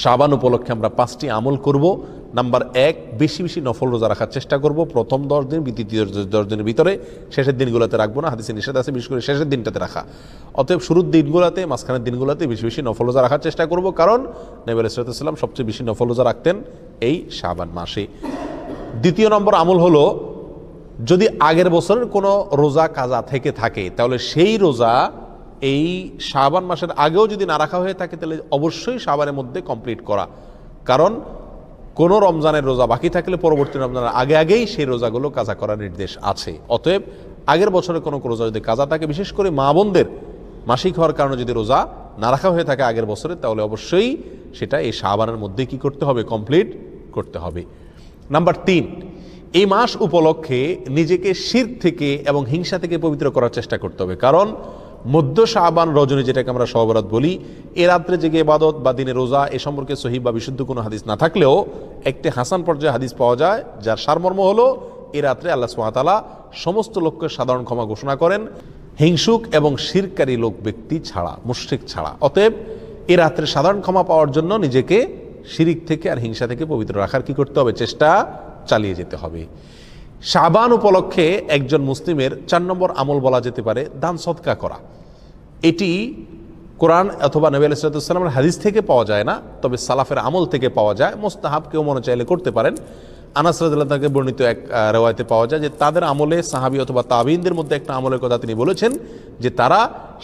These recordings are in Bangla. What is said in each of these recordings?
শাবান উপলক্ষে আমরা 5টি আমল করব। নাম্বার 1, বেশি বেশি নফল রোজা রাখার চেষ্টা করব প্রথম 10 দিন, দ্বিতীয় 10 দিনের ভিতরে, শেষের দিনগুলোতে রাখবো না, হাদিসে নিষেধ আছে বিশেষ করে শেষের দিনটাতে রাখা। অতএব শুরুর দিনগুলোতে, মাঝখানের দিনগুলোতে বেশি বেশি নফল রোজা রাখার চেষ্টা করব, কারণ নবী আলাইহিস সালাম সবচেয়ে বেশি নফল রোজা রাখতেন এই শাবান মাসে। দ্বিতীয় নম্বর আমল হলো, যদি আগের বছরের কোনো রোজা কাজা থেকে থাকে তাহলে সেই রোজা এই শাবান মাসের আগেও যদি না রাখা হয়ে থাকে তাহলে অবশ্যই শাবানের মধ্যে কমপ্লিট করা, কারণ কোনো রমজানের রোজা বাকি থাকলে পরবর্তী রমজানের আগেই সেই রোজাগুলো কাজা করার নির্দেশ আছে। অতএব আগের বছরে কোনো রোজা যদি কাজা থাকে, বিশেষ করে মা বোনদের মাসিক হওয়ার কারণে যদি রোজা না রাখা হয়ে থাকে আগের বছরে, তাহলে অবশ্যই সেটা এই শাবানের মধ্যে কি করতে হবে, কমপ্লিট করতে হবে। নাম্বার 3, এই মাস উপলক্ষে নিজেকে শিরক থেকে এবং হিংসা থেকে পবিত্র করার চেষ্টা করতে হবে, কারণ মধ্য শাবান রজনী, যেটাকে আমরা শবে বরাত বলি, এ রাত্রে জেগে ইবাদত বা দিনে রোজা, এ সম্পর্কে সহিহ বা বিশুদ্ধ কোনো হাদিস না থাকলেও একটি হাসান পর্যায়ে হাদিস পাওয়া যায়, যার সারমর্ম হলো এ রাত্রে আল্লাহ সুবহানাহু ওয়া তাআলা সমস্ত লোককে সাধারণ ক্ষমা ঘোষণা করেন, হিংসুক এবং শিরকারী লোক ব্যক্তি ছাড়া, মুশরিক ছাড়া। অতএব এ রাত্রে সাধারণ ক্ষমা পাওয়ার জন্য নিজেকে শিরিক থেকে আর হিংসা থেকে পবিত্র রাখার কি করতে হবে, চেষ্টা চালিয়ে যেতে হবে। শাবান উপলক্ষে একজন মুসলিমের 4 নম্বর আমল বলা যেতে পারে দান সদকা করা। এটি কোরআন অথবা নবী আলাইহিস সালামের হাদিস থেকে পাওয়া যায় না, তবে সালাফের আমল থেকে পাওয়া যায়। মুস্তাহাব কেউ মনে চাইলে করতে পারেন। আনাস রাদিয়াল্লাহু তাআলা থেকে বর্ণিত এক রওয়ায়াতে পাওয়া যায় যে তাদের আমলে, সাহাবী অথবা তাবিঈনদের মধ্যে একটা আমলের কথা তিনি বলেছেন যে তারা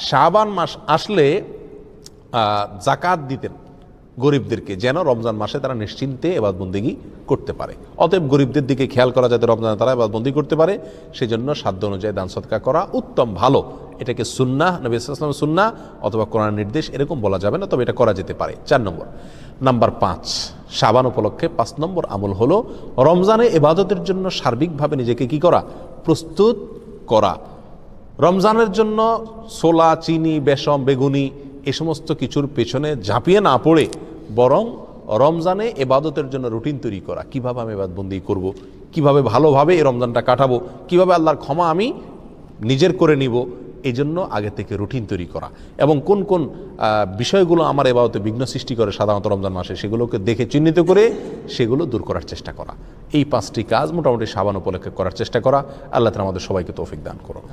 শাবান মাস আসলে যাকাত দিতেন গরিবদেরকে, যেন রমজান মাসে তারা নিশ্চিন্তে ইবাদতবন্দেগী করতে পারে। অতএব গরিবদের দিকে খেয়াল করা, যাতে রমজানে তারা ইবাদতবন্দেগী করতে পারে, সেই জন্য সাধ্য অনুযায়ী দান সদকা করা উত্তম, ভালো। এটাকে সুন্নাহ, নবী সাল্লাল্লাহু আলাইহি ওয়াসাল্লামের সুন্নাহ অথবা কোরআনের নির্দেশ এরকম বলা যাবে না, তবে এটা করা যেতে পারে। 4 নম্বর। নাম্বার 5, শাবান উপলক্ষে 5 নম্বর আমল হলো রমজানে ইবাদতের জন্য সার্বিকভাবে নিজেকে কি করা, প্রস্তুত করা। রমজানের জন্য ছোলা, চিনি, বেসম, বেগুনি এই সমস্ত কিছুর পেছনে ঝাঁপিয়ে না পড়ে বরং রমজানে ইবাদতের জন্য রুটিন তৈরি করা। কিভাবে আমি ইবাদতবন্দি করব, কিভাবে ভালোভাবে এই রমজানটা কাটাবো, কিভাবে আল্লাহর ক্ষমা আমি নিজের করে নিব, এই জন্য আগে থেকে রুটিন তৈরি করা, এবং কোন কোন বিষয়গুলো আমার ইবাদতে বিঘ্ন সৃষ্টি করে সাধারণত রমজান মাসে, সেগুলোকে দেখে চিহ্নিত করে সেগুলো দূর করার চেষ্টা করা। এই 5টি কাজ মোটামুটি শাবান উপলক্ষে করার চেষ্টা করা। আল্লাহ তাআলা আমাদের সবাইকে তৌফিক দান করুন।